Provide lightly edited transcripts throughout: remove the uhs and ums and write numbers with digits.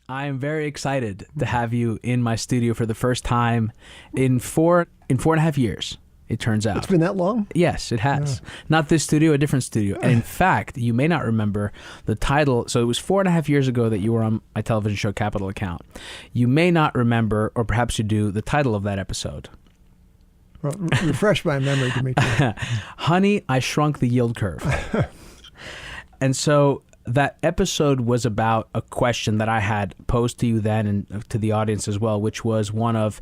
I am very excited to have you in my studio for the first time in four and a half years, it turns out. It's been that long? Yes, it has. Yeah. Not this studio, a different studio. And in fact, you may not remember the title. So it was 4.5 years ago that you were on my television show, Capital Account. You may not remember, or perhaps you do, the title of that episode. Well, refresh my memory, Dimitri. Honey, I Shrunk the Yield Curve. And so that episode was about a question that I had posed to you then and to the audience as well, which was one of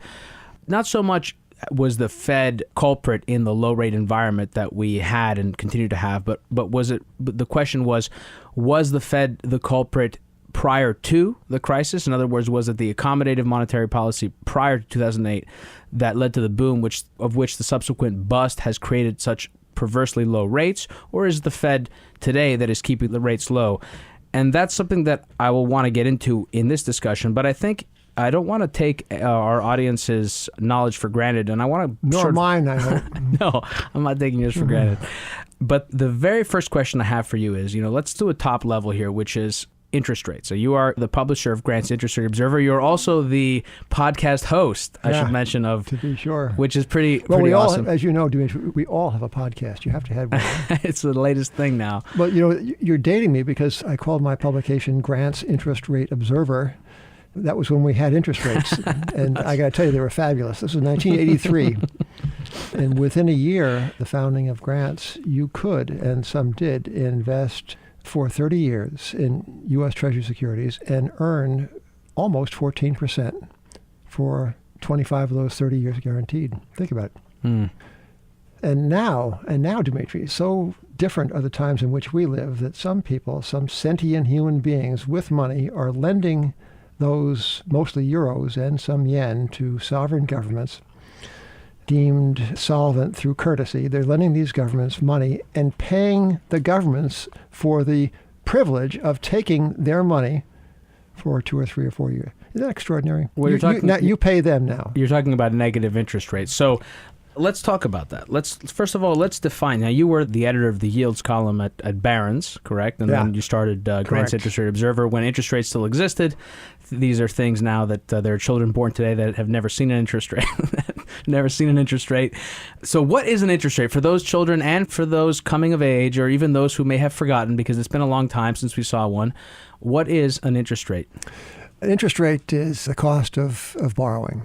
not so much was the Fed culprit in the low rate environment that we had and continue to have, but the question was the Fed the culprit prior to the crisis? In other words, was it the accommodative monetary policy prior to 2008 that led to the boom, of which the subsequent bust has created such perversely low rates, or is the Fed today that is keeping the rates low? And that's something that I will want to get into in this discussion, but I think I don't want to take our audience's knowledge for granted, and I want to... Nor mine, I hope. No, I'm not taking yours for granted. But the very first question I have for you is, let's do a top level here, which is interest rates. So you are the publisher of Grant's Interest Rate Observer. You're also the podcast host, I should mention, of... To be sure. Which is pretty All, awesome. as you know, Dimitri, we all have a podcast. You have to have one. It's the latest thing now. But, you're dating me because I called my publication Grant's Interest Rate Observer. That was when we had interest rates. And I got to tell you, they were fabulous. This was 1983. And within a year, the founding of Grant's, you could, and some did, invest for 30 years in U.S. Treasury securities and earn almost 14% for 25 of those 30 years guaranteed. Think about it. And now, Dimitri, so different are the times in which we live that some people, some sentient human beings with money are lending those mostly euros and some yen to sovereign governments deemed solvent through courtesy. They're lending these governments money and paying the governments for the privilege of taking their money for 2 or 3 or 4 years. Isn't that extraordinary? Well, you pay them now. You're talking about negative interest rates. So let's talk about that. First of all, let's define. Now, you were the editor of the yields column at Barron's, correct? And then you started Grant's Interest Rate Observer when interest rates still existed. These are things now that there are children born today that have never seen an interest rate. So what is an interest rate for those children and for those coming of age, or even those who may have forgotten because it's been a long time since we saw one? What is an interest rate? An interest rate is the cost of borrowing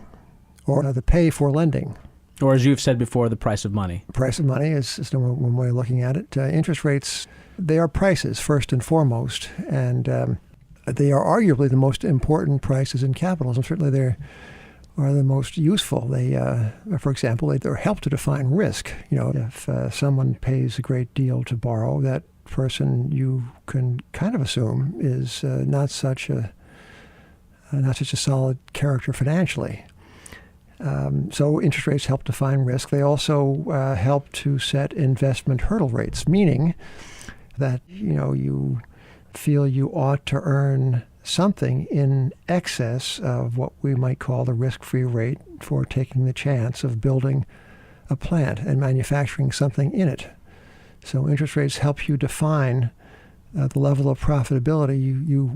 or the pay for lending. Or as you've said before, the price of money. The price of money is one way of looking at it. Interest rates, they are prices first and foremost, and they are arguably the most important prices in capitalism. Certainly they are the most useful. They, for example, they help to define risk. If someone pays a great deal to borrow, that person you can kind of assume is not such a solid character financially. So interest rates help define risk. They also help to set investment hurdle rates, meaning that you feel you ought to earn something in excess of what we might call the risk-free rate for taking the chance of building a plant and manufacturing something in it. So interest rates help you define the level of profitability you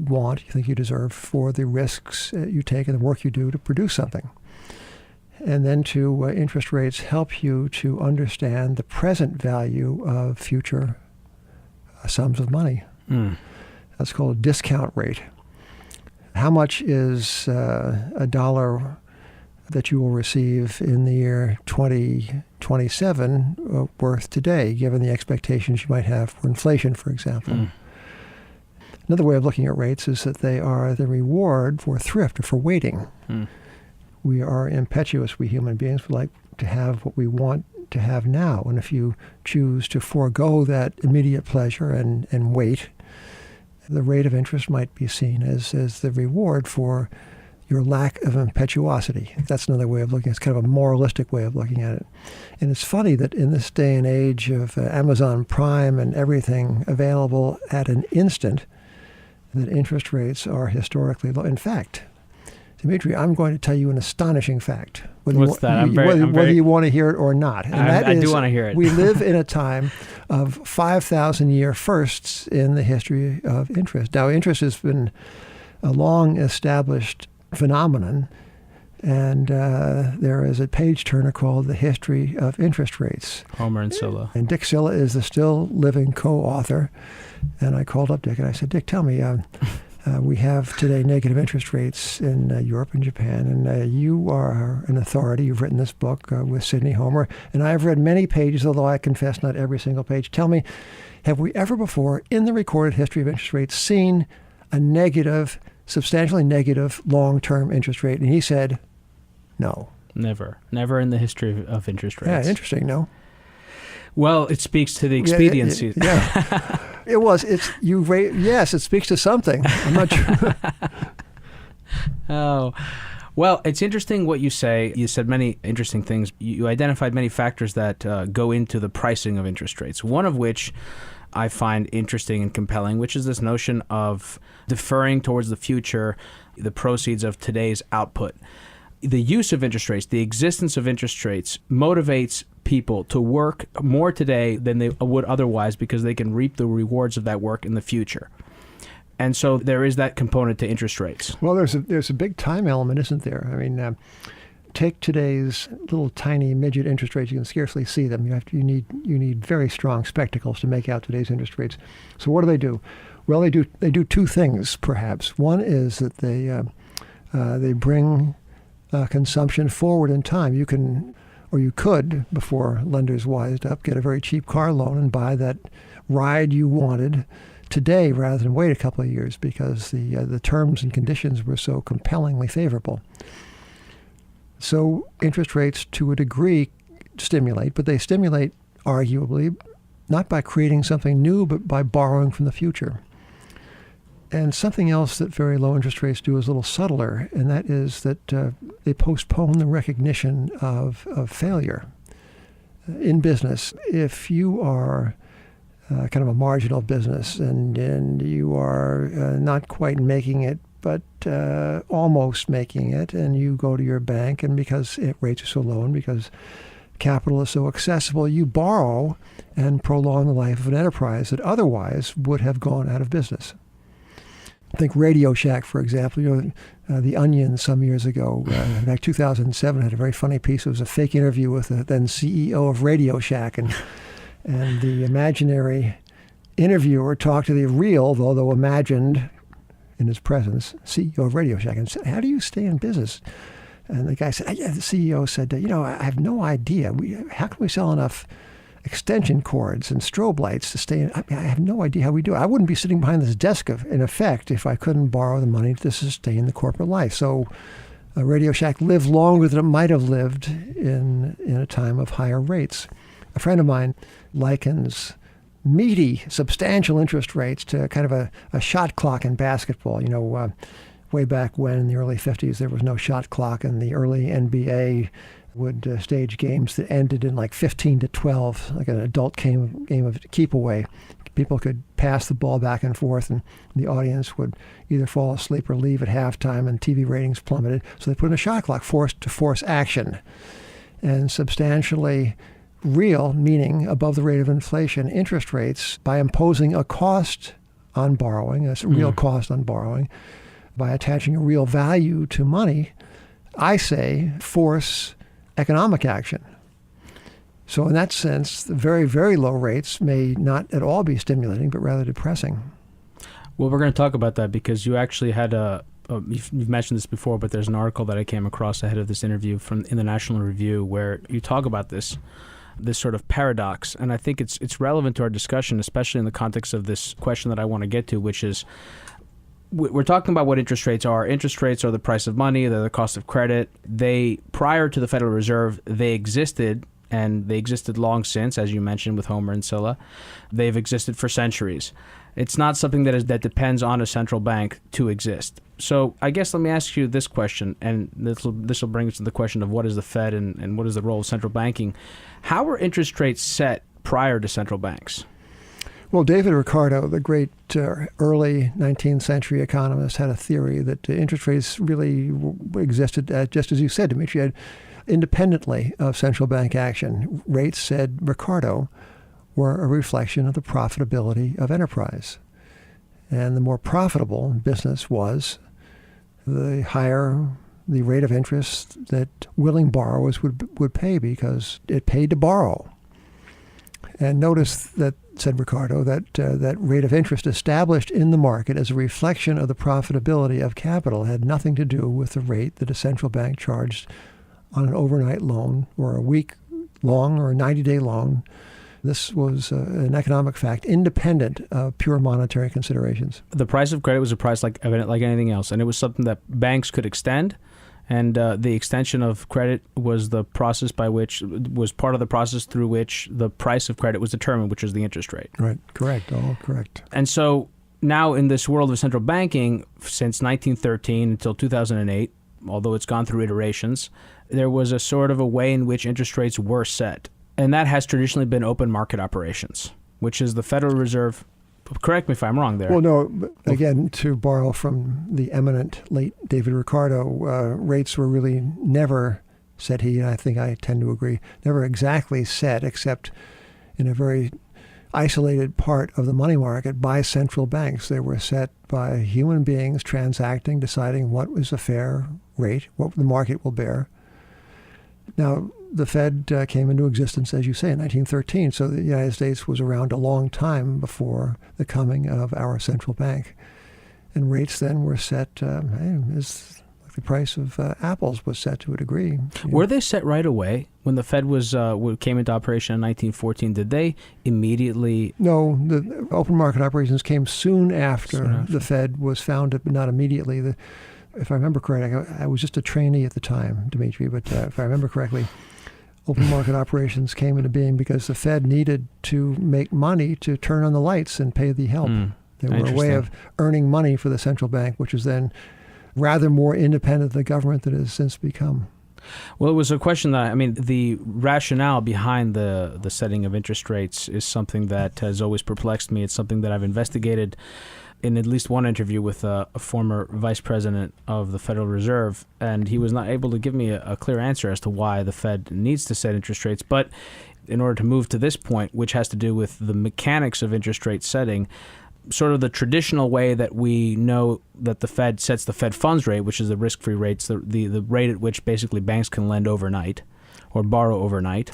think you deserve for the risks you take and the work you do to produce something. And then interest rates help you to understand the present value of future sums of money. That's called a discount rate. How much is a dollar that you will receive in the year 2027 worth today, given the expectations you might have for inflation, for example? Another way of looking at rates is that they are the reward for thrift or for waiting. We are impetuous, we human beings. We like to have what we want to have now. And if you choose to forego that immediate pleasure and wait, the rate of interest might be seen as the reward for your lack of impetuosity. That's another way of looking at it. It's kind of a moralistic way of looking at it. And it's funny that in this day and age of Amazon Prime and everything available at an instant, that interest rates are historically low. In fact, Dimitri, I'm going to tell you an astonishing fact. What's that? Whether you want to hear it or not. And I do want to hear it. We live in a time of 5,000-year firsts in the history of interest. Now, interest has been a long-established phenomenon, and there is a page-turner called The History of Interest Rates. Homer and Scylla. And Dick Scylla is the still living co-author. And I called up Dick and I said, Dick, tell me, we have today negative interest rates in Europe and Japan, and you are an authority. You've written this book with Sidney Homer, and I have read many pages, although I confess not every single page. Tell me, have we ever before in the recorded history of interest rates seen a negative, substantially negative long-term interest rate? And he said, no. Never in the history of interest rates. Yeah, interesting, no? Well, it speaks to the expediency. Yeah. It was. Yes, it speaks to something. I'm not sure. Oh, well, it's interesting what you say. You said many interesting things. You identified many factors that go into the pricing of interest rates, one of which I find interesting and compelling, which is this notion of deferring towards the future the proceeds of today's output. The use of interest rates, the existence of interest rates, motivates people to work more today than they would otherwise because they can reap the rewards of that work in the future. And so there is that component to interest rates. Well, there's a big time element, isn't there? I mean, take today's little tiny midget interest rates. You can scarcely see them. You need very strong spectacles to make out today's interest rates. So what do? Well, they do two things, perhaps. One is that they bring consumption forward in time. You could, before lenders wised up, get a very cheap car loan and buy that ride you wanted today rather than wait a couple of years because the terms and conditions were so compellingly favorable. So interest rates, to a degree, stimulate, but they stimulate, arguably, not by creating something new, but by borrowing from the future. And something else that very low interest rates do is a little subtler, and that is that they postpone the recognition of failure. In business, if you are kind of a marginal business and you are not quite making it, but almost making it, and you go to your bank, and because rates are so low and because capital is so accessible, you borrow and prolong the life of an enterprise that otherwise would have gone out of business. Think Radio Shack, for example. The Onion some years ago, in fact, 2007, had a very funny piece. It was a fake interview with the then CEO of Radio Shack, and the imaginary interviewer talked to the real, though imagined in his presence, CEO of Radio Shack, and said, "How do you stay in business?" And the guy said, "Yeah." The CEO said, "I have no idea. How can we sell enough extension cords and strobe lights to stay in? I have no idea how we do it. I wouldn't be sitting behind this desk, in effect, if I couldn't borrow the money to sustain the corporate life." So Radio Shack lived longer than it might have lived in a time of higher rates. A friend of mine likens meaty, substantial interest rates to kind of a shot clock in basketball. Way back when, in the early 50s, there was no shot clock, and the early NBA would stage games that ended in like 15-12, like an adult game of keep away. People could pass the ball back and forth, and the audience would either fall asleep or leave at halftime, and TV ratings plummeted. So they put in a shot clock to force action. And substantially real, meaning above the rate of inflation, interest rates, by imposing a cost on borrowing, a real cost on borrowing, by attaching a real value to money, I say force economic action. So in that sense, the very, very low rates may not at all be stimulating, but rather depressing. Well, we're going to talk about that because you actually had you've mentioned this before, but there's an article that I came across ahead of this interview in the National Review where you talk about this sort of paradox. And I think it's relevant to our discussion, especially in the context of this question that I want to get to, which is, we're talking about what interest rates are. Interest rates are the price of money. They're the cost of credit. Prior to the Federal Reserve, they existed, and they existed long since, as you mentioned with Homer and Scylla. They've existed for centuries. It's not something that depends on a central bank to exist. So I guess let me ask you this question, and this will bring us to the question of what is the Fed and what is the role of central banking. How were interest rates set prior to central banks? Well, David Ricardo, the great early 19th century economist, had a theory that interest rates really existed, just as you said, Dimitri, independently of central bank action. Rates, said Ricardo, were a reflection of the profitability of enterprise. And the more profitable business was, the higher the rate of interest that willing borrowers would pay, because it paid to borrow. And notice that, said Ricardo, that rate of interest established in the market as a reflection of the profitability of capital had nothing to do with the rate that a central bank charged on an overnight loan or a week-long or a 90-day loan. This was an economic fact independent of pure monetary considerations. The price of credit was a price like anything else, and it was something that banks could extend. And the extension of credit was the process was part of the process through which the price of credit was determined, which is the interest rate. Right. Correct. All correct. And so now in this world of central banking, since 1913 until 2008, although it's gone through iterations, there was a sort of a way in which interest rates were set. And that has traditionally been open market operations, which is the Federal Reserve. Correct me if I'm wrong there. Well, no, again, to borrow from the eminent late David Ricardo, rates were really never, said he, and I think I tend to agree, never exactly set, except in a very isolated part of the money market by central banks. They were set by human beings transacting, deciding what was a fair rate, what the market will bear. Now, the Fed came into existence, as you say, in 1913, so the United States was around a long time before the coming of our central bank. And rates then were set, as the price of apples was set to a degree. Were they set right away? When the Fed came into operation in 1914, did they immediately? No, the open market operations came soon after the Fed was founded, but not immediately. If I remember correctly, I was just a trainee at the time, Dimitri, but if I remember correctly, open market operations came into being because the Fed needed to make money to turn on the lights and pay the help. They were a way of earning money for the central bank, which is then rather more independent of the government than it has since become. Well, it was a question the rationale behind the setting of interest rates is something that has always perplexed me. It's something that I've investigated in at least one interview with a former vice president of the Federal Reserve, and he was not able to give me a clear answer as to why the Fed needs to set interest rates. But in order to move to this point, which has to do with the mechanics of interest rate setting, sort of the traditional way that we know that the Fed sets the Fed funds rate, which is the risk-free rates, the rate at which basically banks can lend overnight or borrow overnight,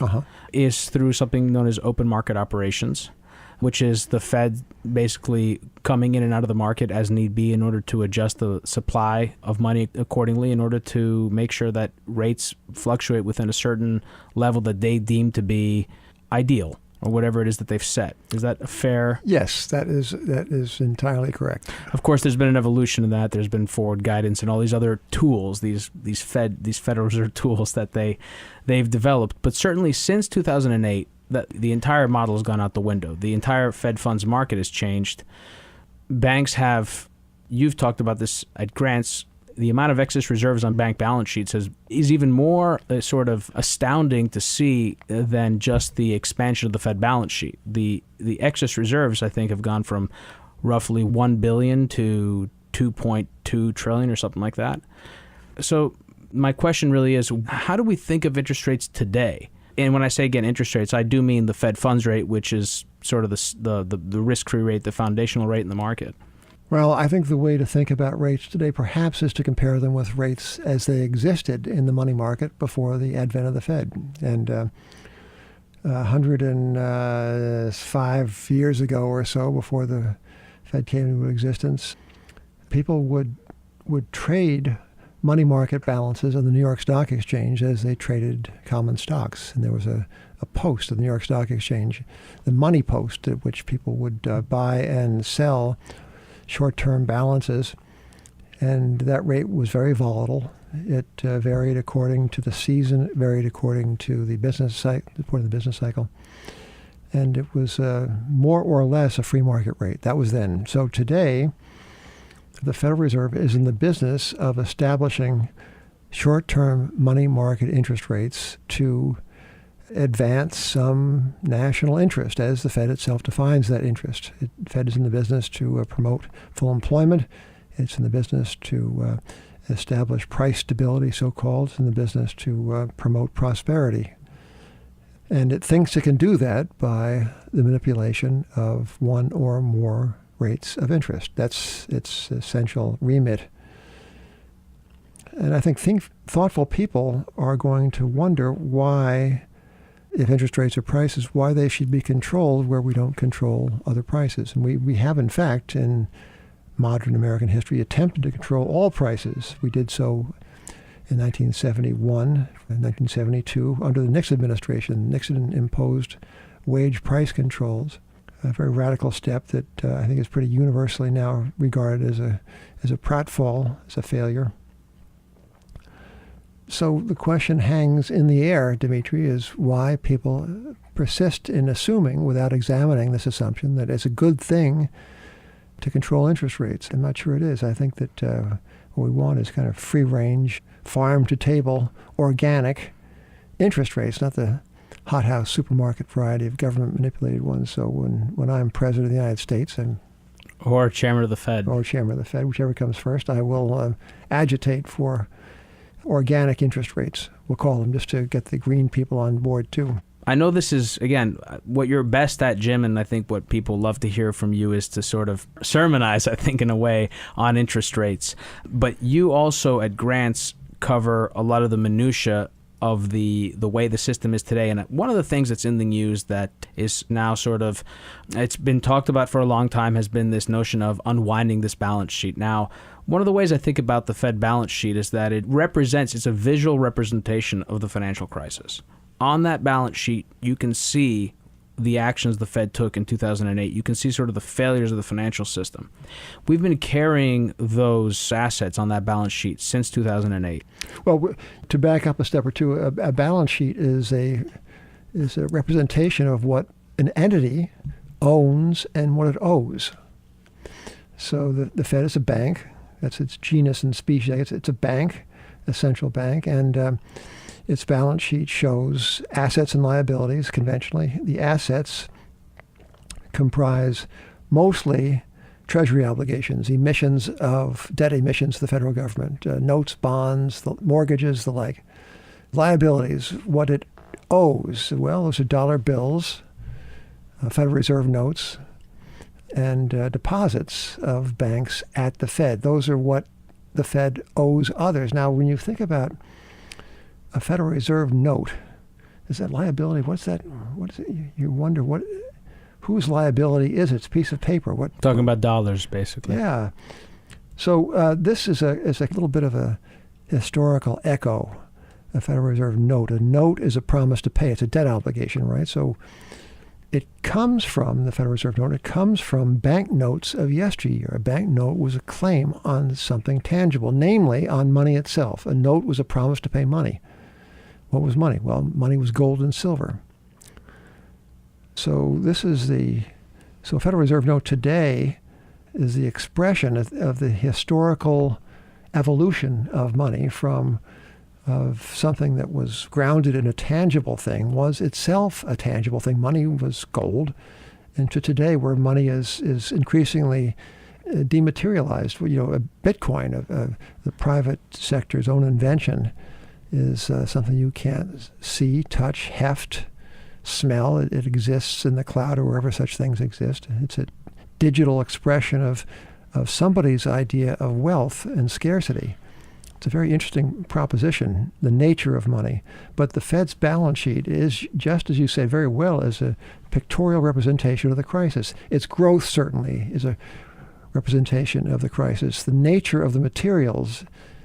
is through something known as open market operations, which is the Fed basically coming in and out of the market as need be in order to adjust the supply of money accordingly, in order to make sure that rates fluctuate within a certain level that they deem to be ideal, or whatever it is that they've set. Is that fair? Yes, that is entirely correct. Of course, there's been an evolution in that. There's been forward guidance and all these other tools, these Federal Reserve tools that they've developed. But certainly since 2008, that the entire model has gone out the window. The entire Fed funds market has changed. Banks have, you've talked about this at Grants, the amount of excess reserves on bank balance sheets is even more sort of astounding to see than just the expansion of the Fed balance sheet. The excess reserves, I think, have gone from roughly $1 billion to $2.2 trillion or something like that. So my question really is, how do we think of interest rates today? And when I say, again, interest rates, I do mean the Fed funds rate, which is sort of the risk-free rate, the foundational rate in the market. Well, I think the way to think about rates today perhaps is to compare them with rates as they existed in the money market before the advent of the Fed. And 105 years ago or so, before the Fed came into existence, people would trade money market balances on the New York Stock Exchange as they traded common stocks. And there was a post at the New York Stock Exchange, the money post, at which people would buy and sell short-term balances. And that rate was very volatile. It varied according to the season. It varied according to the business cycle. And it was more or less a free market rate. That was then. So today, the Federal Reserve is in the business of establishing short-term money market interest rates to advance some national interest, as the Fed itself defines that interest. The Fed is in the business to promote full employment. It's in the business to establish price stability, so-called. It's in the business to promote prosperity. And it thinks it can do that by the manipulation of one or more rates of interest. That's its essential remit. And I think thoughtful people are going to wonder why, if interest rates are prices, why they should be controlled where we don't control other prices. And we have, in fact, in modern American history, attempted to control all prices. We did so in 1971 and 1972 under the Nixon administration. Nixon imposed wage price controls, a very radical step that I think is pretty universally now regarded as a pratfall, as a failure. So the question hangs in the air, Dimitri, is why people persist in assuming, without examining this assumption, that it's a good thing to control interest rates. I'm not sure it is. I think that what we want is kind of free-range, farm-to-table, organic interest rates, not the hothouse supermarket variety of government-manipulated ones. So when I'm president of the United States, or chairman of the Fed, whichever comes first, I will agitate for organic interest rates, we'll call them, just to get the green people on board too. I know this is, again, what you're best at, Jim, and I think what people love to hear from you is to sort of sermonize, I think, in a way, on interest rates. But you also, at Grants, cover a lot of the minutia of the way the system is today. And one of the things that's in the news that is now sort of, it's been talked about for a long time, has been this notion of unwinding this balance sheet. Now, one of the ways I think about the Fed balance sheet is that it's a visual representation of the financial crisis. On that balance sheet, you can see the actions the Fed took in 2008. You can see sort of the failures of the financial system. We've been carrying those assets on that balance sheet since 2008. Well, to back up a step or two, a balance sheet is a representation of what an entity owns and what it owes. So the Fed is a bank. That's its genus and species. It's a bank, a central bank, and its balance sheet shows assets and liabilities conventionally. The assets comprise mostly treasury obligations, debt emissions to the federal government, notes, bonds, mortgages, the like. Liabilities, what it owes, well, those are dollar bills, Federal Reserve notes, and deposits of banks at the Fed. Those are what the Fed owes others. Now, when you think about a Federal Reserve note, is that liability? What's that? What is it? You wonder whose liability is it? It's a piece of paper. What? Talking about dollars, basically. Yeah. So this is a little bit of a historical echo. A Federal Reserve note. A note is a promise to pay. It's a debt obligation, right? So it comes from the Federal Reserve note. It comes from banknotes of yesteryear. A banknote was a claim on something tangible, namely on money itself. A note was a promise to pay money. What was money? Well, money was gold and silver. So a Federal Reserve note today is the expression of the historical evolution of money from of something that was grounded in a tangible thing, was itself a tangible thing. Money was gold. And to today, where money is increasingly dematerialized, a Bitcoin, the private sector's own invention, is something you can't see, touch, heft, smell. It exists in the cloud or wherever such things exist. It's a digital expression of somebody's idea of wealth and scarcity. It's a very interesting proposition, the nature of money. But the Fed's balance sheet is, just as you say very well, is a pictorial representation of the crisis. Its growth certainly is a representation of the crisis. The nature of the materials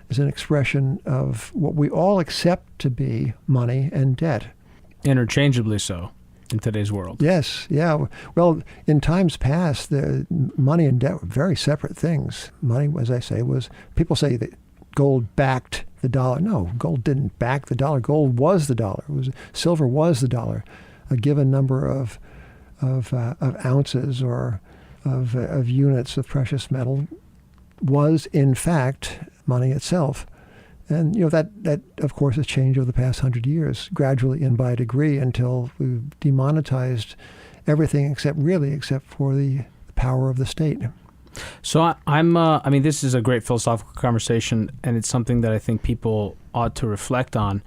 is an expression of what we all accept to be money and debt. Interchangeably so in today's world. Yes, yeah. Well, in times past, the money and debt were very separate things. Money, as I say, people say that gold backed the dollar. No, gold didn't back the dollar. Gold was the dollar. Silver was the dollar. A given number of ounces or of units of precious metal was, in fact, money itself. And that of course has changed over the past 100 years, gradually and by degree, until we've demonetized everything except for the power of the state. So this is a great philosophical conversation, and it's something that I think people ought to reflect on.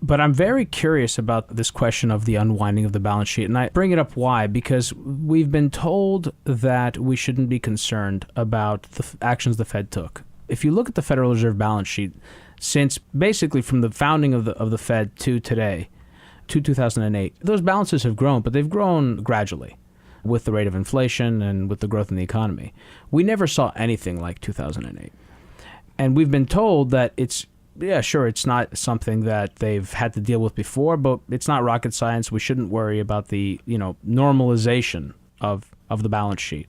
But I'm very curious about this question of the unwinding of the balance sheet. And I bring it up why? Because we've been told that we shouldn't be concerned about the actions the Fed took. If you look at the Federal Reserve balance sheet, since basically from the founding of the Fed to today, to 2008. Those balances have grown, but they've grown gradually with the rate of inflation and with the growth in the economy. We never saw anything like 2008. And we've been told that it's not something that they've had to deal with before, but it's not rocket science. We shouldn't worry about the, normalization of the balance sheet.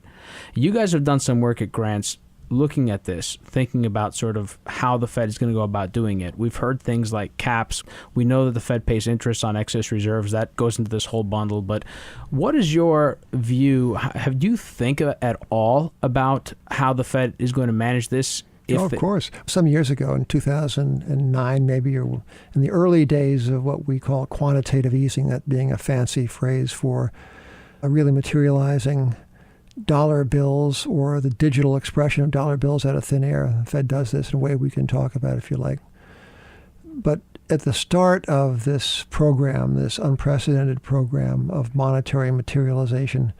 You guys have done some work at Grants looking at this, thinking about sort of how the Fed is going to go about doing it. We've heard things like caps. We know that the Fed pays interest on excess reserves. That goes into this whole bundle. But what is your view? Do you think at all about how the Fed is going to manage this? Of course. Some years ago, in 2009 maybe, or in the early days of what we call quantitative easing, that being a fancy phrase for really materializing dollar bills or the digital expression of dollar bills out of thin air. The Fed does this in a way we can talk about if you like. But at the start of this program, this unprecedented program of monetary materialization,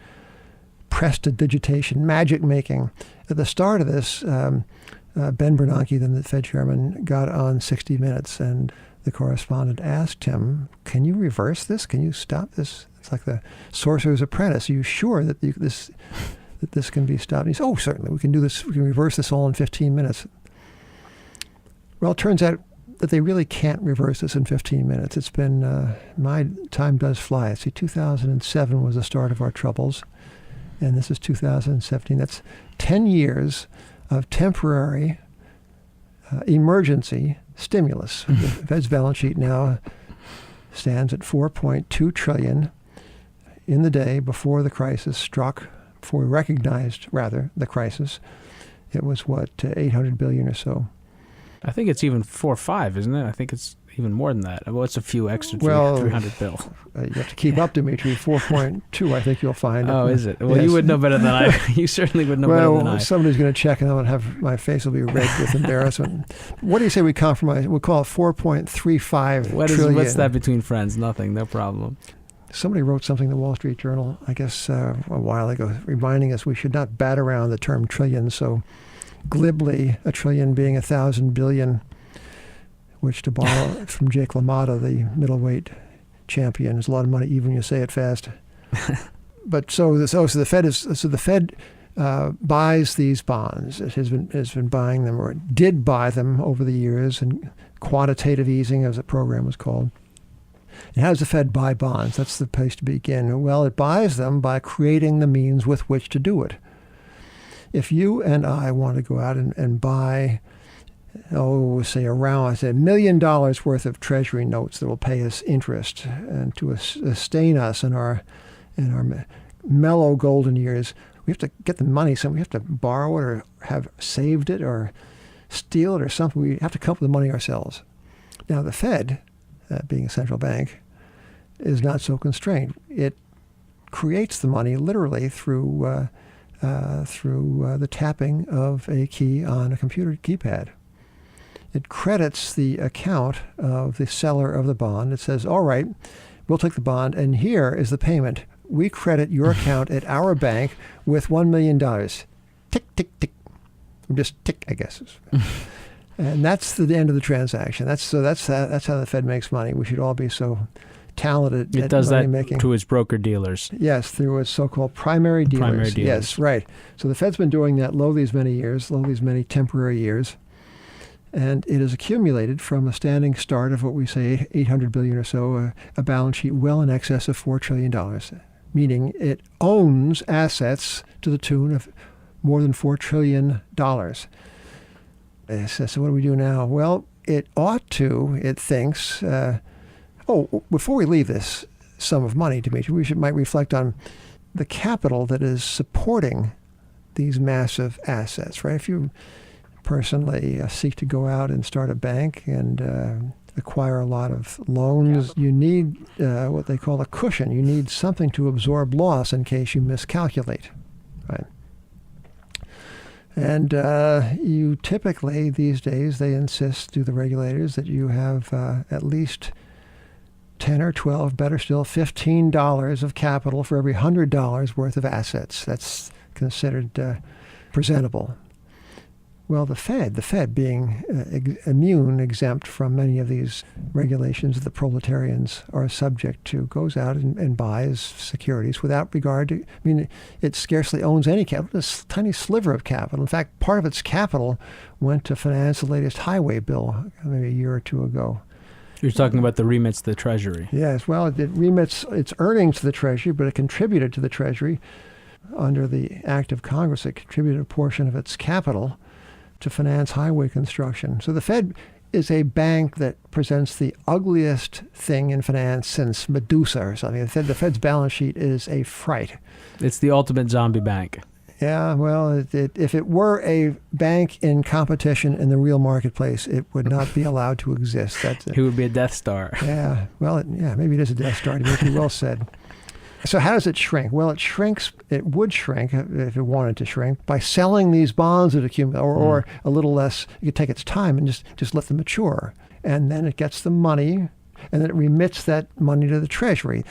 prestidigitation, magic making, at the start of this, Ben Bernanke, then the Fed chairman, got on 60 Minutes, and the correspondent asked him, "Can you reverse this? Can you stop this? It's like the Sorcerer's Apprentice. Are you sure that this can be stopped?" And he said, "Oh, certainly. We can do this. We can reverse this all in 15 minutes." Well, it turns out that they really can't reverse this in 15 minutes. It's been, my time does fly. See, 2007 was the start of our troubles, and this is 2017. That's 10 years of temporary emergency stimulus. The Fed's balance sheet now stands at $4.2 trillion. In the day before the crisis struck, before we recognized, rather, the crisis, it was, $800 billion or so. I think it's even 4 or 5, isn't it? I think it's even more than that. Well, it's a few extra, 300 bill. You have to keep up, Dimitri. 4.2, I think you'll find. Oh, is it? Well, yes. You would know better than I. You certainly would know better than I. Well, somebody's going to check, and my face will be red with embarrassment. What do you say we compromise? We'll call it 4.35 trillion. What's that between friends? Nothing. No problem. Somebody wrote something in the Wall Street Journal, I guess a while ago, reminding us we should not bat around the term trillion so glibly, a trillion being 1,000 billion, which, to borrow from Jake LaMotta, the middleweight champion, is a lot of money even when you say it fast. But so the Fed buys these bonds. It has been buying them, or it did buy them over the years, and quantitative easing, as the program was called. And how does the Fed buy bonds? That's the place to begin. Well, it buys them by creating the means with which to do it. If you and I want to go out and buy, say $1 million worth of Treasury notes that will pay us interest and to sustain us in our mellow golden years, we have to get the money. So we have to borrow it or have saved it or steal it or something. We have to come up with the money ourselves. Now the Fed, being a central bank, is not so constrained. It creates the money literally through the tapping of a key on a computer keypad. It credits the account of the seller of the bond. It says, all right, we'll take the bond, and here is the payment. We credit your account at our bank with $1 million. Tick, tick, tick. Just tick, I guess. And that's the end of the transaction. That's how the Fed makes money. We should all be so talented at money making. It does that to its broker-dealers. Yes, through its so-called primary dealers. Yes, right. So the Fed's been doing that these many temporary years. And it has accumulated from a standing start of what we say $800 billion or so, a balance sheet well in excess of $4 trillion, meaning it owns assets to the tune of more than $4 trillion. So what do we do now? Well, it thinks, before we leave this sum of money, Dimitri, might reflect on the capital that is supporting these massive assets, right? If you personally seek to go out and start a bank and acquire a lot of loans, you need what they call a cushion. You need something to absorb loss in case you miscalculate, right? And you typically, these days, they insist to the regulators that you have at least 10 or 12, better still, $15 of capital for every $100 worth of assets. That's considered presentable. Well, the Fed being exempt from many of these regulations that the proletarians are subject to, goes out and buys securities without regard to, I mean, it scarcely owns any capital, a tiny sliver of capital. In fact, part of its capital went to finance the latest highway bill maybe a year or two ago. You're talking about the remits to the Treasury. Yes, well, it remits its earnings to the Treasury, but it contributed to the Treasury under the Act of Congress. It contributed a portion of its capital to finance highway construction. So the Fed is a bank that presents the ugliest thing in finance since Medusa or something. The Fed's balance sheet is a fright. It's the ultimate zombie bank. Yeah, well, if it were a bank in competition in the real marketplace, it would not be allowed to exist. It would be a Death Star. Yeah, well, maybe it is a Death Star, to be well said. So how does it shrink? Well, it would shrink if it wanted to shrink by selling these bonds that accumulate, or a little less. It could take its time and just let them mature. And then it gets the money, and then it remits that money to the Treasury.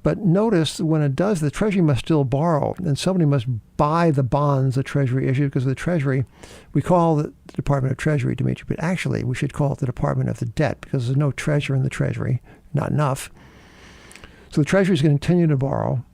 But notice when it does, the Treasury must still borrow, and somebody must buy the bonds the Treasury issued, because the Treasury, we call the Department of Treasury, Dimitri, but actually we should call it the Department of the Debt, because there's no treasurer in the Treasury, not enough. So the Treasury is going to continue to borrow.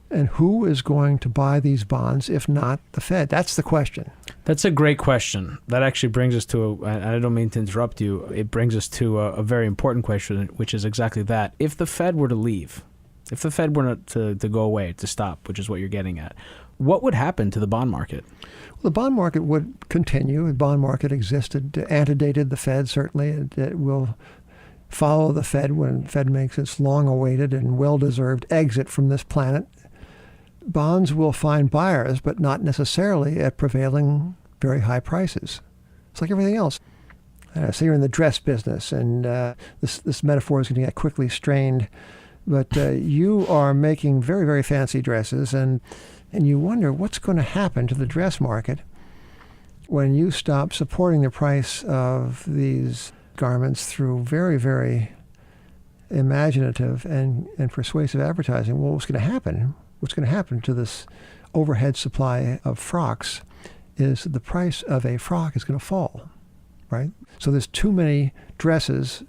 And who is going to buy these bonds if not the Fed? That's the question. That's a great question. That actually brings us to, I don't mean to interrupt you, it brings us to a very important question, which is exactly that. If the Fed were to leave, if the Fed were to go away, to stop, which is what you're getting at, what would happen to the bond market? Well, the bond market would continue. The bond market existed, antedated the Fed, certainly. It will follow the Fed when the Fed makes its long-awaited and well-deserved exit from this planet. Bonds will find buyers, but not necessarily at prevailing very high prices. It's like everything else. Say you're in the dress business, and this metaphor is going to get quickly strained, but you are making very, very fancy dresses, and you wonder what's going to happen to the dress market when you stop supporting the price of these garments through very, very imaginative and persuasive advertising. Well, what's going to happen? What's going to happen to this overhead supply of frocks is the price of a frock is going to fall, right? So there's too many dresses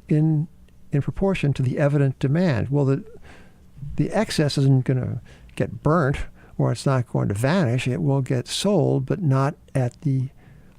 in proportion to the evident demand. Well, the excess isn't going to get burnt, or it's not going to vanish. It will get sold, but not at the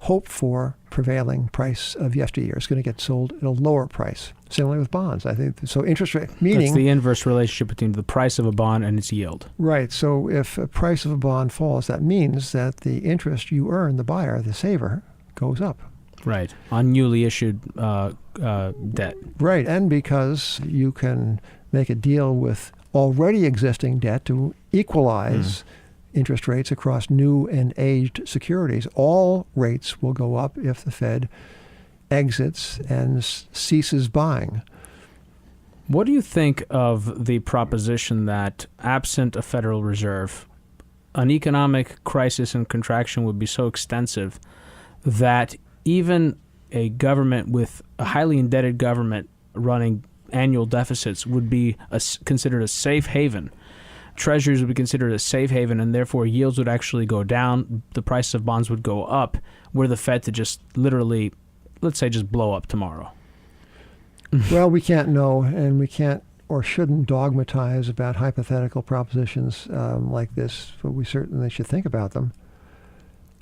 hoped for prevailing price of yesteryear. It's going to get sold at a lower price. Similarly with bonds, I think. So interest rate, meaning... That's the inverse relationship between the price of a bond and its yield. Right. So if the price of a bond falls, that means that the interest you earn, the buyer, the saver, goes up. Right. On newly issued debt. Right. And because you can make a deal with already existing debt to equalize interest rates across new and aged securities, all rates will go up if the Fed exits and ceases buying. What do you think of the proposition that absent a Federal Reserve, an economic crisis and contraction would be so extensive that even a government with a highly indebted government running annual deficits would be considered a safe haven? Treasuries would be considered a safe haven, and therefore yields would actually go down, the price of bonds would go up, were the Fed to just literally, let's say, just blow up tomorrow. Well, we can't know, and we can't or shouldn't dogmatize about hypothetical propositions like this, but we certainly should think about them.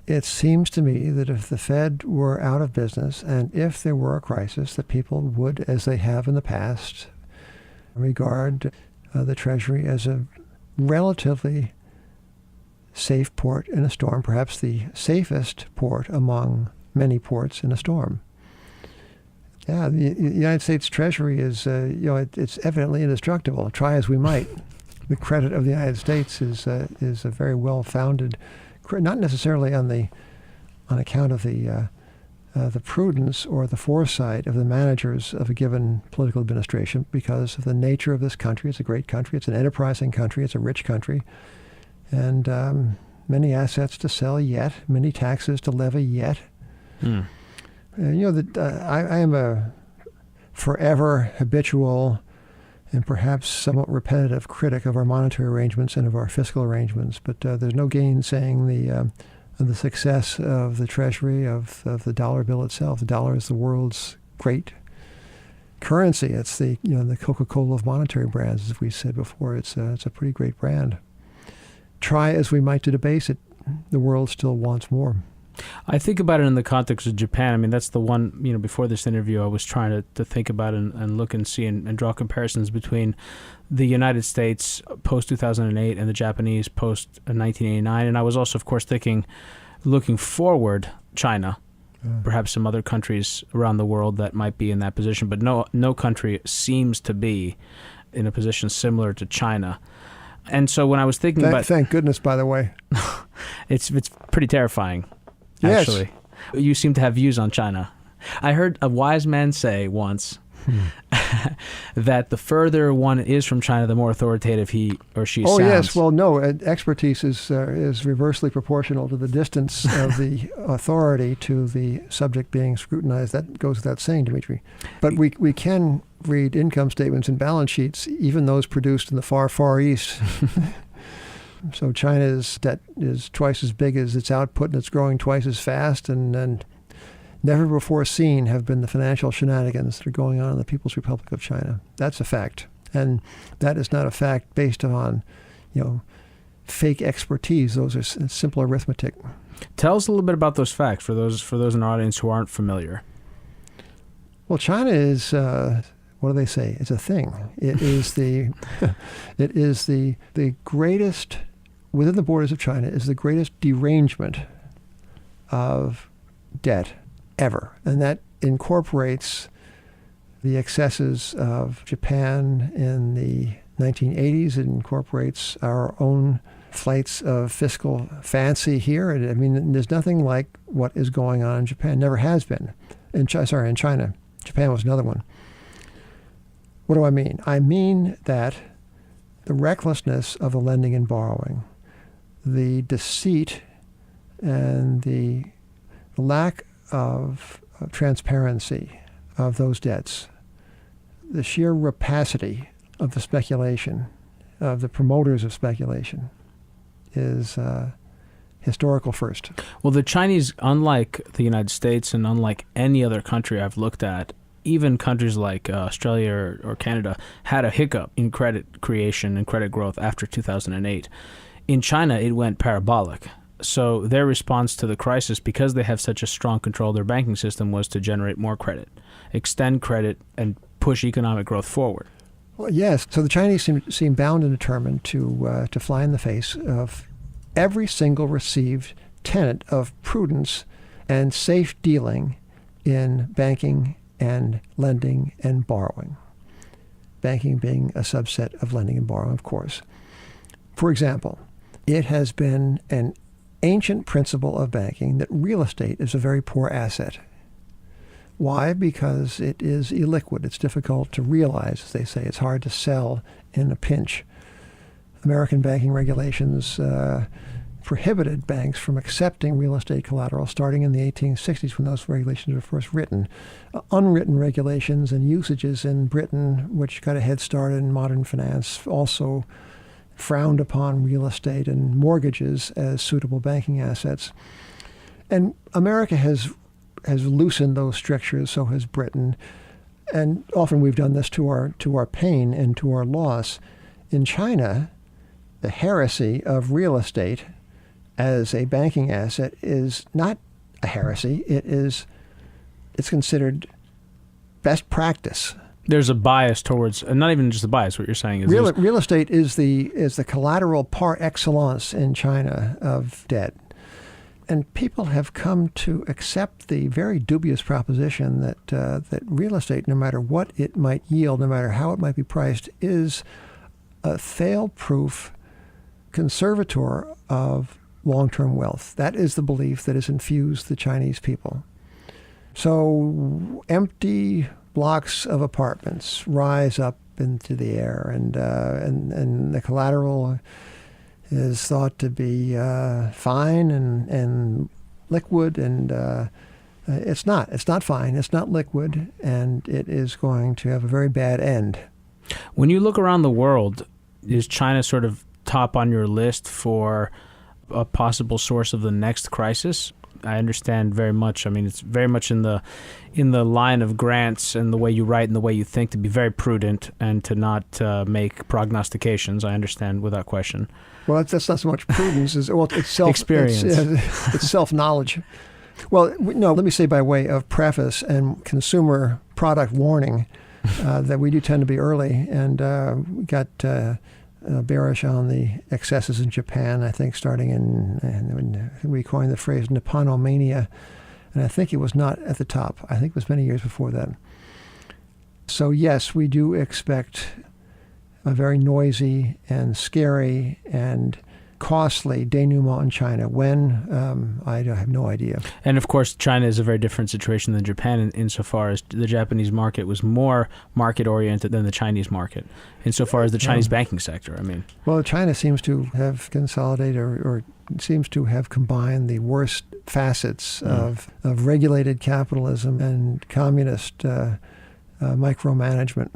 It seems to me that if the Fed were out of business, and if there were a crisis, that people would, as they have in the past, regard the Treasury as a relatively safe port in a storm, perhaps the safest port among many ports in a storm. Yeah, the United States Treasury is, it's evidently indestructible. Try as we might, the credit of the United States is a very well-founded, not necessarily on account of the prudence or the foresight of the managers of a given political administration, because of the nature of this country. It's a great country. It's an enterprising country. It's a rich country. And many assets to sell yet, many taxes to levy yet. I am a forever habitual and perhaps somewhat repetitive critic of our monetary arrangements and of our fiscal arrangements, but there's no gainsaying the success of the treasury, of the dollar bill itself. The dollar is the world's great currency. It's the Coca-Cola of monetary brands, as we said before. It's a pretty great brand. Try as we might to debase it, the world still wants more. I think about it in the context of Japan. I mean, that's the one, before this interview, I was trying to think about and look and see and draw comparisons between the United States post-2008 and the Japanese post-1989. And I was also, of course, looking forward, China, perhaps some other countries around the world that might be in that position. But no country seems to be in a position similar to China. And so when I was thinking about... Thank goodness, by the way. It's pretty terrifying. Actually, yes. You seem to have views on China. I heard a wise man say once that the further one is from China, the more authoritative he or she sounds. Oh, yes. Well, no, expertise is reversely proportional to the distance of the authority to the subject being scrutinized. That goes without saying, Dimitri. But we can read income statements and balance sheets, even those produced in the far, far east. So China's debt is twice as big as its output, and it's growing twice as fast, and never before seen have been the financial shenanigans that are going on in the People's Republic of China. That's a fact. And that is not a fact based on, fake expertise. Those are simple arithmetic. Tell us a little bit about those facts for those in our audience who aren't familiar. Well, China is... what do they say? It's a thing. It is the greatest, within the borders of China, is the greatest derangement of debt ever. And that incorporates the excesses of Japan in the 1980s. It incorporates our own flights of fiscal fancy here. I mean, there's nothing like what is going on in Japan. Never has been. In China. Japan was another one. What do I mean? I mean that the recklessness of the lending and borrowing, the deceit and the lack of transparency of those debts, the sheer rapacity of the speculation, of the promoters of speculation, is historical first. Well, the Chinese, unlike the United States and unlike any other country I've looked at, even countries like Australia or Canada, had a hiccup in credit creation and credit growth after 2008. In China, it went parabolic. So their response to the crisis, because they have such a strong control of their banking system, was to generate more credit, extend credit, and push economic growth forward. Well, yes. So the Chinese seem bound and determined to fly in the face of every single received tenet of prudence and safe dealing in banking and lending and borrowing. Banking being a subset of lending and borrowing, of course. For example, it has been an ancient principle of banking that real estate is a very poor asset. Why? Because it is illiquid. It's difficult to realize, as they say. It's hard to sell in a pinch. American banking regulations prohibited banks from accepting real estate collateral starting in the 1860s when those regulations were first written. Unwritten regulations and usages in Britain, which got a head start in modern finance, also frowned upon real estate and mortgages as suitable banking assets. And America has loosened those strictures, so has Britain. And often we've done this to our pain and to our loss. In China, the heresy of real estate as a banking asset is not a heresy. It's considered best practice. There's a bias towards, and not even just a bias. What you're saying is real estate is the collateral par excellence in China of debt, and people have come to accept the very dubious proposition that real estate, no matter what it might yield, no matter how it might be priced, is a fail-proof conservator of long-term wealth. That is the belief that has infused the Chinese people. So empty blocks of apartments rise up into the air, and the collateral is thought to be fine and liquid, and it's not. It's not fine. It's not liquid, and it is going to have a very bad end. When you look around the world, is China sort of top on your list for a possible source of the next crisis? I understand very much. I mean, it's very much in the line of Grant's and the way you write and the way you think to be very prudent and to not make prognostications. I understand without question. Well, that's not so much prudence as it's self experience. It's self-knowledge. Well, no. Let me say by way of preface and consumer product warning that we do tend to be early, and we got bearish on the excesses in Japan. I think starting in we coined the phrase Nipponomania, and I think it was not at the top. I think it was many years before that. So yes, we do expect a very noisy and scary and costly denouement in China. When? I have no idea. And of course, China is a very different situation than Japan insofar as the Japanese market was more market-oriented than the Chinese market, insofar as the Chinese banking sector, I mean. Well, China seems to have consolidated or seems to have combined the worst facets of regulated capitalism and communist micromanagement.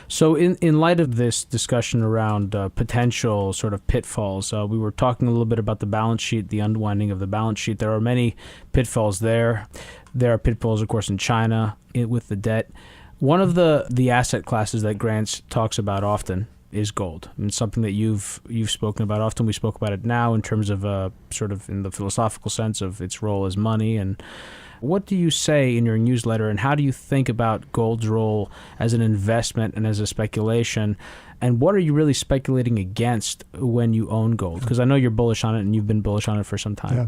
So in light of this discussion around potential sort of pitfalls, we were talking a little bit about the balance sheet, the unwinding of the balance sheet. There are many pitfalls there. There are pitfalls, of course, in China with the debt. One of the asset classes that Grant talks about often is gold. And something that you've spoken about often. We spoke about it now in terms of sort of in the philosophical sense of its role as money. And what do you say in your newsletter, and how do you think about gold's role as an investment and as a speculation? And what are you really speculating against when you own gold? Because I know you're bullish on it, and you've been bullish on it for some time. Yeah.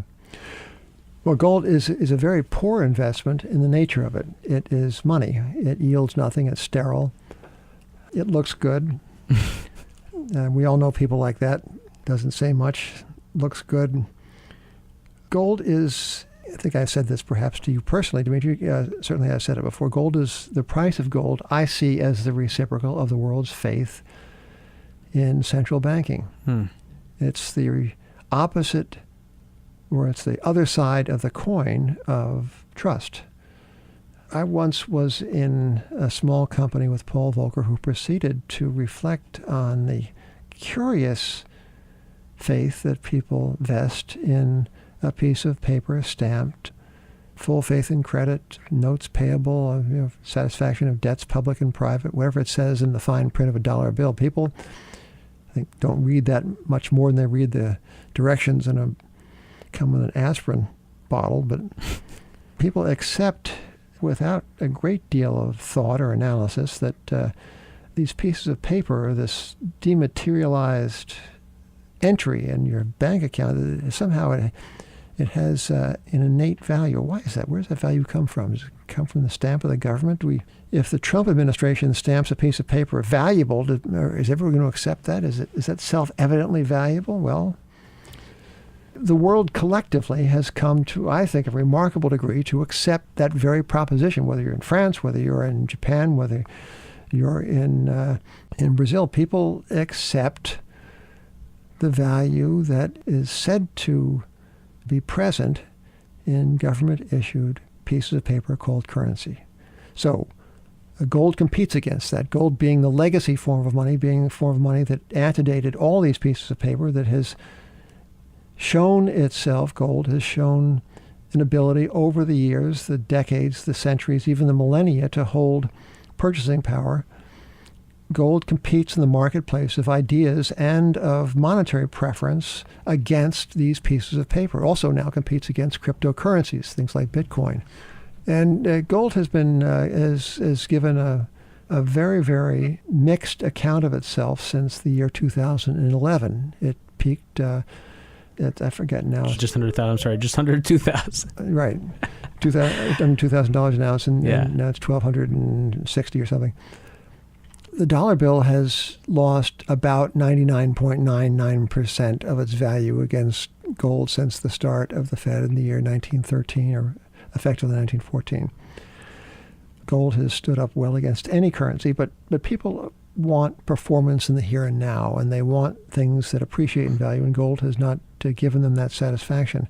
Well, gold is a very poor investment in the nature of it. It is money. It yields nothing. It's sterile. It looks good. We all know people like that. Doesn't say much. Looks good. Gold is... I think I said this perhaps to you personally, Dimitri. Certainly I've said it before. The price of gold I see as the reciprocal of the world's faith in central banking. It's the opposite, or it's the other side of the coin of trust. I once was in a small company with Paul Volcker, who proceeded to reflect on the curious faith that people vest in a piece of paper stamped, full faith and credit, notes payable, satisfaction of debts public and private, whatever it says in the fine print of a dollar bill. People, I think, don't read that much more than they read the directions and come with an aspirin bottle, but people accept without a great deal of thought or analysis that these pieces of paper are this dematerialized entry in your bank account. Somehow it has an innate value. Why is that? Where does that value come from? Does it come from the stamp of the government? If the Trump administration stamps a piece of paper valuable, is everyone going to accept that? Is that self-evidently valuable? Well, the world collectively has come to, I think, a remarkable degree to accept that very proposition. Whether you're in France, whether you're in Japan, whether you're in Brazil, people accept the value that is said to be present in government-issued pieces of paper called currency. So gold competes against that. Gold being the legacy form of money, being a form of money that antedated all these pieces of paper, that has shown itself, gold has shown an ability over the years, the decades, the centuries, even the millennia, to hold purchasing power. Gold competes in the marketplace of ideas and of monetary preference against these pieces of paper. Also now competes against cryptocurrencies, things like Bitcoin. And gold has been has given a very, very mixed account of itself since the year 2011. It peaked I forget now. Just under 2,000. I'm sorry, just under 2,000. Right, $2,000 now, and now it's $1,260 or something. The dollar bill has lost about 99.99% of its value against gold since the start of the Fed in the year 1913, or effectively 1914. Gold has stood up well against any currency, but people want performance in the here and now, and they want things that appreciate in value, and gold has not given them that satisfaction.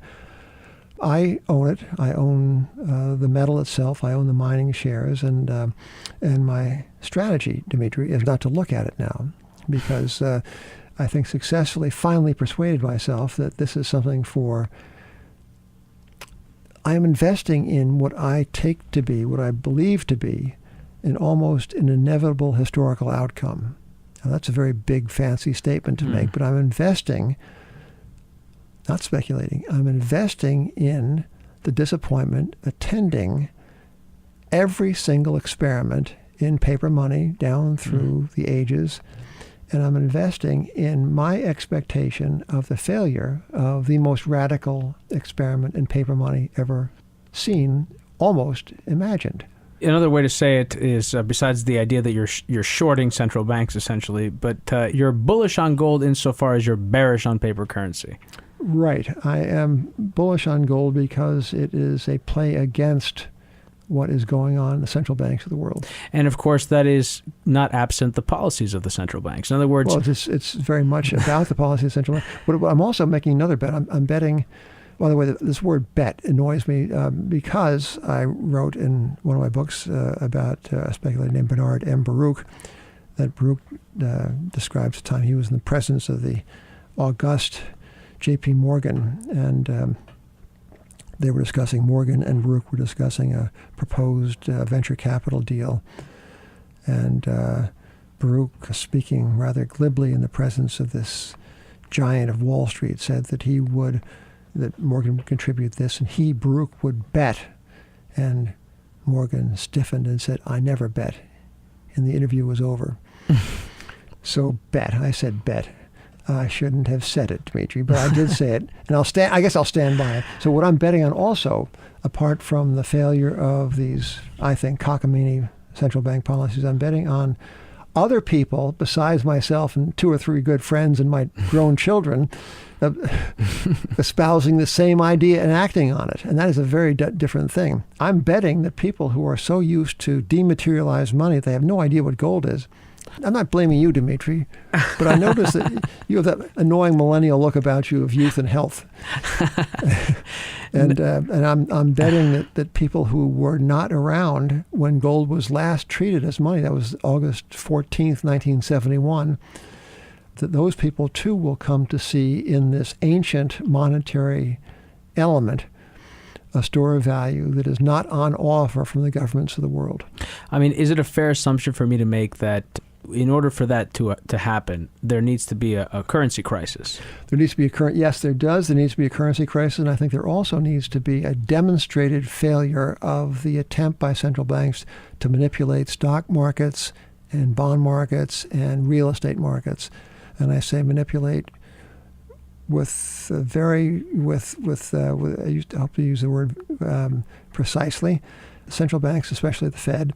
I own it. I own the metal itself. I own the mining shares, and my strategy, Dimitri, is not to look at it now, because I think, successfully finally persuaded myself that this is something I am investing in what I take to be, what I believe to be, almost an inevitable historical outcome. Now, that's a very big, fancy statement to make, but I'm investing, not speculating, I'm investing in the disappointment attending every single experiment in paper money down through the ages, and I'm investing in my expectation of the failure of the most radical experiment in paper money ever seen, almost imagined. Another way to say it is, besides the idea that you're shorting central banks, essentially, but you're bullish on gold insofar as you're bearish on paper currency. Right. I am bullish on gold because it is a play against what is going on in the central banks of the world. And, of course, that is not absent the policies of the central banks. In other words... Well, it's very much about the policy of the central bank. But I'm also making another bet. I'm betting... By the way, this word bet annoys me because I wrote in one of my books about a speculator named Bernard M. Baruch, that Baruch describes the time he was in the presence of the august J.P. Morgan, and they were discussing, Morgan and Baruch were discussing a proposed venture capital deal. And Baruch, speaking rather glibly in the presence of this giant of Wall Street, said that that Morgan would contribute this, and he, Baruch, would bet. And Morgan stiffened and said, "I never bet." And the interview was over. So bet. I said bet. I shouldn't have said it, Dmitry, but I did say it, and I guess I'll stand by it. So what I'm betting on also, apart from the failure of these, I think, cockamamie central bank policies, I'm betting on other people besides myself and 2 or 3 good friends and my grown children espousing the same idea and acting on it. And that is a very different thing. I'm betting that people who are so used to dematerialized money, they have no idea what gold is. I'm not blaming you, Dmitry, but I noticed that you have that annoying millennial look about you of youth and health. and I'm betting that people who were not around when gold was last treated as money, that was August 14th, 1971, that those people too will come to see in this ancient monetary element a store of value that is not on offer from the governments of the world. I mean, is it a fair assumption for me to make that in order for that to happen, there needs to be a currency crisis? There needs to be yes, there does. There needs to be a currency crisis, and I think there also needs to be a demonstrated failure of the attempt by central banks to manipulate stock markets and bond markets and real estate markets. And I say manipulate I hope to use the word precisely. Central banks, especially the Fed,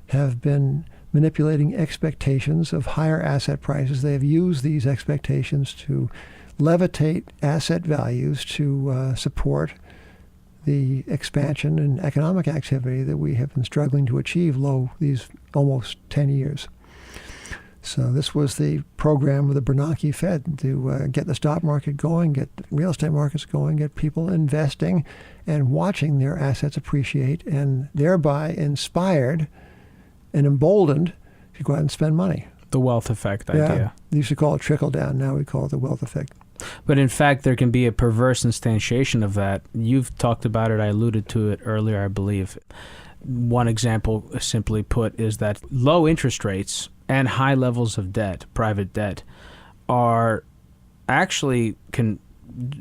have been manipulating expectations of higher asset prices. They have used these expectations to levitate asset values to support the expansion and economic activity that we have been struggling to achieve these almost 10 years. So this was the program of the Bernanke Fed to get the stock market going, get real estate markets going, get people investing and watching their assets appreciate, and thereby inspired and emboldened to go out and spend money. The wealth effect idea. They used to call it trickle down. Now we call it the wealth effect. But in fact, there can be a perverse instantiation of that. You've talked about it. I alluded to it earlier, I believe. One example, simply put, is that low interest rates and high levels of debt, private debt, can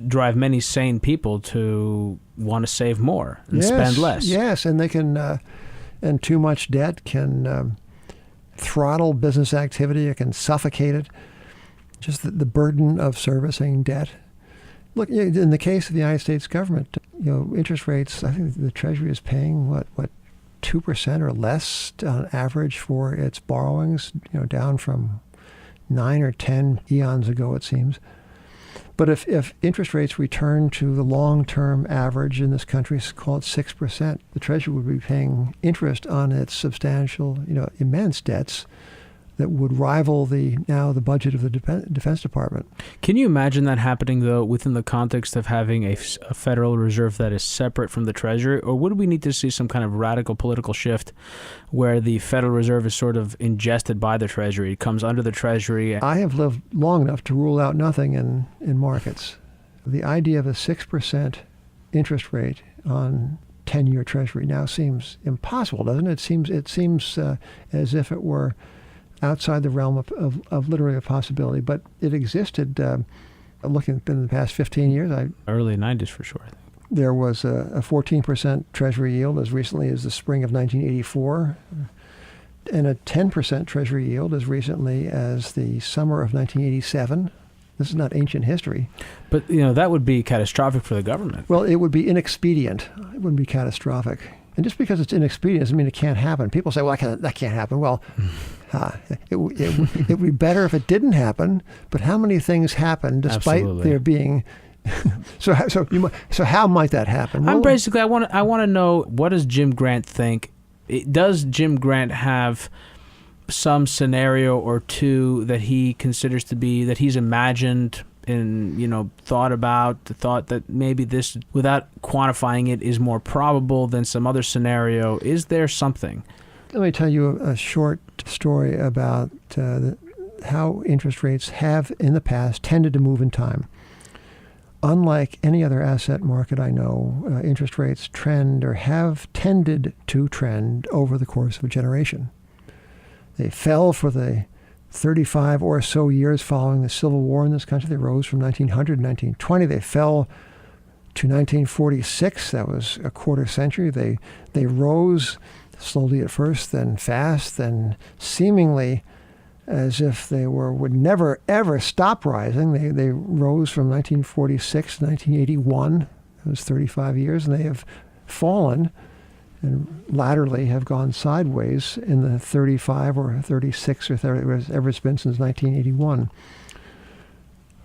drive many sane people to want to save more and spend less. Yes, and they can, and too much debt can throttle business activity. It can suffocate it. Just the burden of servicing debt. Look, in the case of the United States government, interest rates, I think the Treasury is paying what 2% or less on average for its borrowings, down from 9 or 10 eons ago, it seems. But if interest rates return to the long-term average in this country, call it 6%, the Treasury would be paying interest on its substantial, immense debts that would rival the budget of the Defense Department. Can you imagine that happening, though, within the context of having a Federal Reserve that is separate from the Treasury? Or would we need to see some kind of radical political shift where the Federal Reserve is sort of ingested by the Treasury? It comes under the Treasury. I have lived long enough to rule out nothing in markets. The idea of a 6% interest rate on 10-year Treasury now seems impossible, doesn't it? It seems as if it were outside the realm of literally a possibility, but it existed. Looking in the past 15 years, early 90s for sure, I think. There was a 14% Treasury yield as recently as the spring of 1984, and a 10% Treasury yield as recently as the summer of 1987. This is not ancient history. But, that would be catastrophic for the government. Well, it would be inexpedient. It wouldn't be catastrophic. And just because it's inexpedient doesn't mean it can't happen. People say, well, that can't happen. Well, it would be better if it didn't happen. But how many things happen despite Absolutely. there being... So how might that happen? I want to know, what does Jim Grant think? Does Jim Grant have some scenario or two that he considers to be, that he's imagined and thought that maybe this, without quantifying it, is more probable than some other scenario? Is there something? Let me tell you a short story about how interest rates have in the past tended to move in time. Unlike any other asset market I know, interest rates trend or have tended to trend over the course of a generation. They fell for the 35 or so years following the Civil War in this country. They rose from 1900 to 1920. They fell to 1946. That was a quarter century. They rose slowly at first, then fast, then seemingly as if they would never, ever stop rising. They rose from 1946 to 1981. It was 35 years, and they have fallen and latterly have gone sideways in the 35 or 36 or 30, whatever it's been since 1981.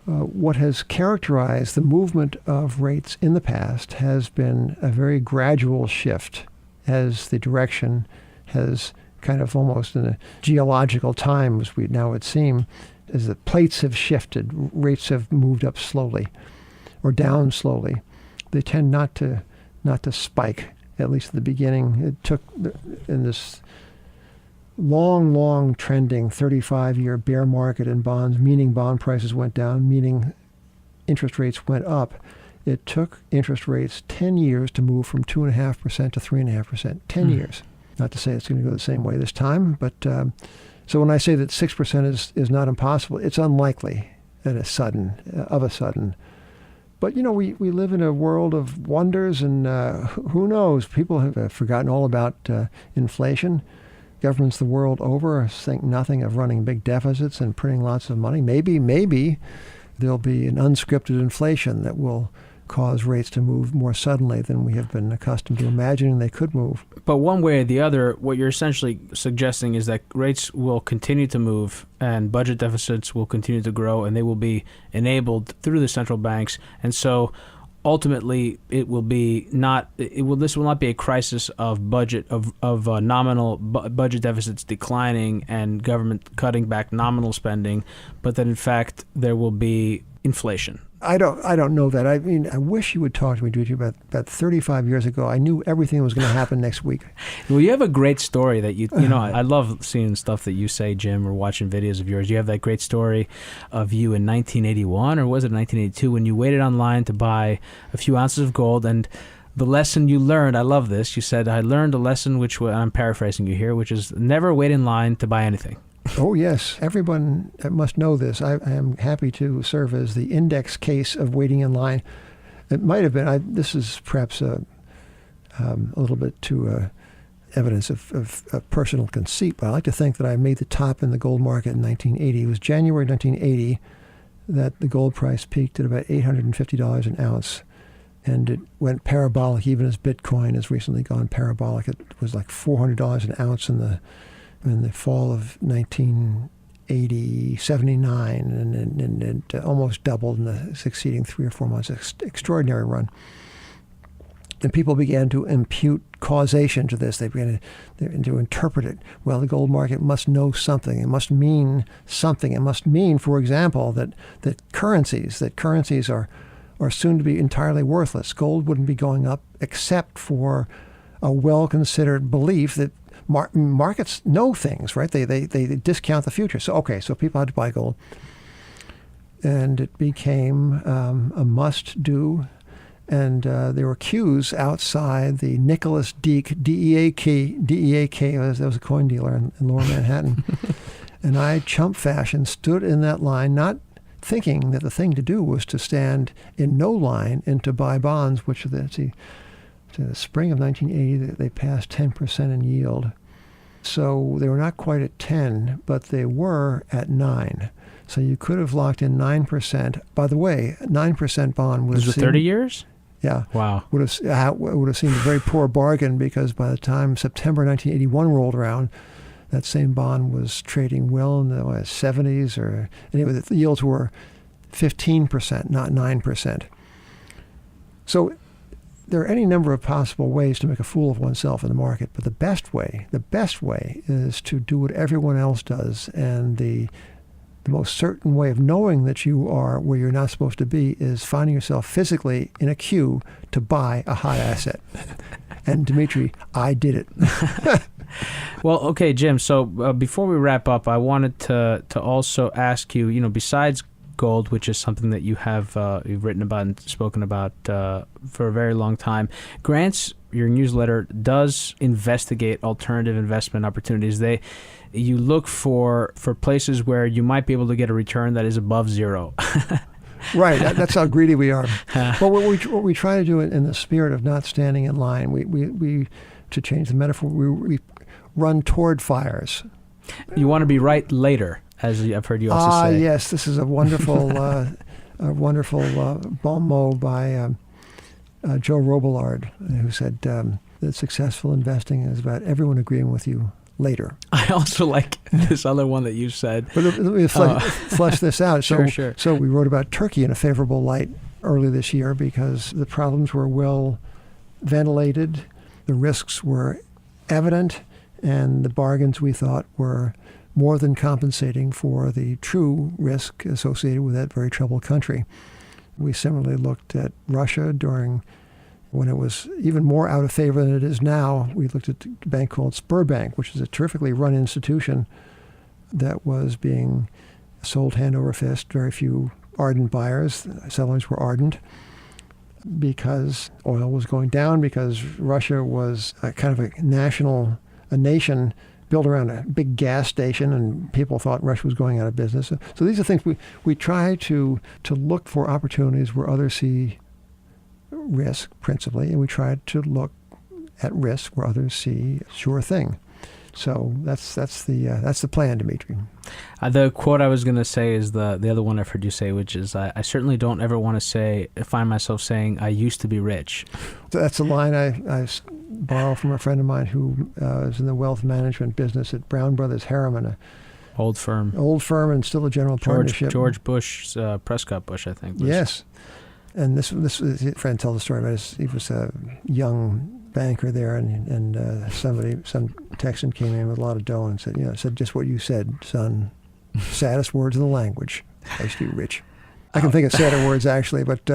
What has characterized the movement of rates in the past has been a very gradual shift as the direction has kind of almost in a geological time, as we now would seem, as the plates have shifted, rates have moved up slowly or down slowly. They tend not to spike, at least at the beginning. It took, in this long trending 35-year bear market in bonds, meaning bond prices went down, meaning interest rates went up. It took interest rates 10 years to move from 2.5% to 3.5%. 10 years. Not to say it's going to go the same way this time, but so when I say that 6% is not impossible, it's unlikely of a sudden. But we live in a world of wonders, and who knows? People have forgotten all about inflation. Governments the world over think nothing of running big deficits and printing lots of money. Maybe there'll be an unscripted inflation that will cause rates to move more suddenly than we have been accustomed to imagining they could move. But one way or the other, what you're essentially suggesting is that rates will continue to move and budget deficits will continue to grow, and they will be enabled through the central banks. And so ultimately this will not be a crisis of nominal budget deficits declining and government cutting back nominal spending, but that in fact there will be inflation. I don't know that. I mean, I wish you would talk to me, Dmitry. About 35 years ago, I knew everything was going to happen next week. Well, you have a great story that I love seeing stuff that you say, Jim, or watching videos of yours. You have that great story of you in 1981, or was it 1982, when you waited online to buy a few ounces of gold, and the lesson you learned, I love this. You said, I learned a lesson, which I'm paraphrasing you here, which is never wait in line to buy anything. Oh, yes. Everyone must know this. I am happy to serve as the index case of waiting in line. It might have been, this is perhaps a little bit too evidence of personal conceit, but I like to think that I made the top in the gold market in 1980. It was January 1980 that the gold price peaked at about $850 an ounce. And it went parabolic, even as Bitcoin has recently gone parabolic. It was like $400 an ounce in the fall of 1979, and it almost doubled in the succeeding 3 or 4 months. Extraordinary run. And people began to impute causation to this. They began to interpret it. Well, the gold market must know something. It must mean something. It must mean, for example, that currencies are soon to be entirely worthless. Gold wouldn't be going up except for a well-considered belief that markets know things, right? They discount the future. So people had to buy gold. And it became a must-do. And there were queues outside the Nicholas Deak, D-E-A-K, that was a coin dealer in Lower Manhattan. And I, chump fashion, stood in that line, not thinking that the thing to do was to stand in no line and to buy bonds, which to the spring of 1980, they passed 10% in yield. So they were not quite at 10, but they were at 9. So you could have locked in 9%. By the way, 9% bond would have seemed... 30 years? Yeah. Wow. Would have seemed a very poor bargain, because by the time September 1981 rolled around, that same bond was trading well in the 70s, or anyway, the yields were 15%, not 9%. So there are any number of possible ways to make a fool of oneself in the market, but the best way is to do what everyone else does, and the most certain way of knowing that you are where you're not supposed to be is finding yourself physically in a queue to buy a hot asset. And Dimitri, I did it. Well, okay, Jim. So before we wrap up, I wanted to also ask you, besides gold, which is something that you've written about and spoken about for a very long time, Grants, your newsletter, does investigate alternative investment opportunities. You look for places where you might be able to get a return that is above zero. Right. That's how greedy we are. Well, what we try to do in the spirit of not standing in line, we to change the metaphor, we run toward fires. You want to be right later, as I've heard you also say. Yes. This is a wonderful, bon mot by Joe Robillard, who said that successful investing is about everyone agreeing with you later. I also like this other one that you said. But let me flesh this out. Sure. So we wrote about Turkey in a favorable light early this year because the problems were well ventilated, the risks were evident, and the bargains, we thought, were more than compensating for the true risk associated with that very troubled country. We similarly looked at Russia when it was even more out of favor than it is now. We looked at a bank called Sberbank, which is a terrifically run institution that was being sold hand over fist. Very few ardent buyers. Sellers were ardent because oil was going down, because Russia was a kind of a nation built around a big gas station, and people thought Russia was going out of business. So these are things we try to look for opportunities where others see risk principally, and we try to look at risk where others see sure thing. So that's the plan, Dimitri. The quote I was going to say is the other one I've heard you say, which is, I certainly don't ever want to find myself saying, I used to be rich. That's a line I borrow from a friend of mine who is in the wealth management business at Brown Brothers Harriman. Old firm and still a general partnership. George Bush, Prescott Bush, I think. Yes. And this his friend tells the story about he was a young banker there, and some Texan came in with a lot of dough and said just what you said, son. Saddest words in the language. I used to be rich. I can think of sadder words actually, but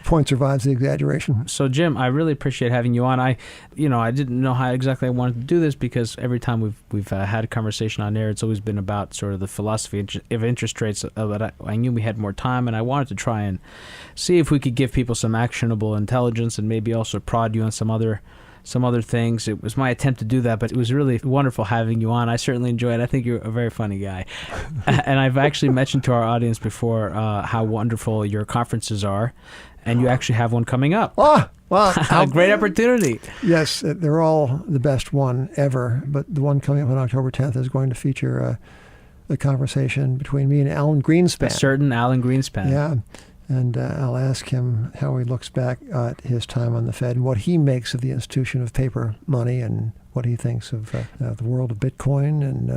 point survives the exaggeration. So Jim, I really appreciate having you on. I didn't know how exactly I wanted to do this, because every time we've had a conversation on air, it's always been about sort of the philosophy of interest rates. But I knew we had more time, and I wanted to try and see if we could give people some actionable intelligence, and maybe also prod you on some other things. It was my attempt to do that, but it was really wonderful having you on. I certainly enjoyed it. I think you're a very funny guy. And I've actually mentioned to our audience before how wonderful your conferences are, and you actually have one coming up. Oh, well, a great opportunity. Yes, they're all the best one ever, but the one coming up on October 10th is going to feature a conversation between me and Alan Greenspan. A certain Alan Greenspan. Yeah. And I'll ask him how he looks back at his time on the Fed and what he makes of the institution of paper money, and what he thinks of the world of Bitcoin, and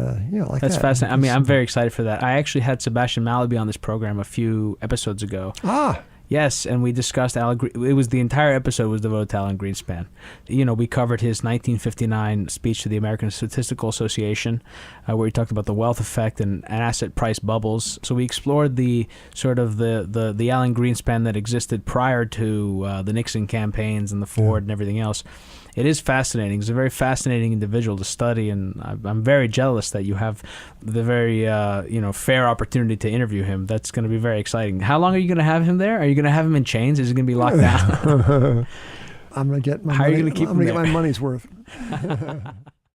like That's that. Fascinating. I mean, I'm very excited for that. I actually had Sebastian Mallaby on this program a few episodes ago. Ah. Yes, and we discussed Alan. It was the entire episode was devoted to Alan Greenspan. We covered his 1959 speech to the American Statistical Association, where he talked about the wealth effect and asset price bubbles. So we explored the sort of the Alan Greenspan that existed prior to the Nixon campaigns and the Ford and everything else. It is fascinating. He's a very fascinating individual to study, and I'm very jealous that you have the very fair opportunity to interview him. That's going to be very exciting. How long are you going to have him there? Are you going to have him in chains? Is he going to be locked down? I'm going to get my How are you going to keep him there? I'm going to get my money's worth.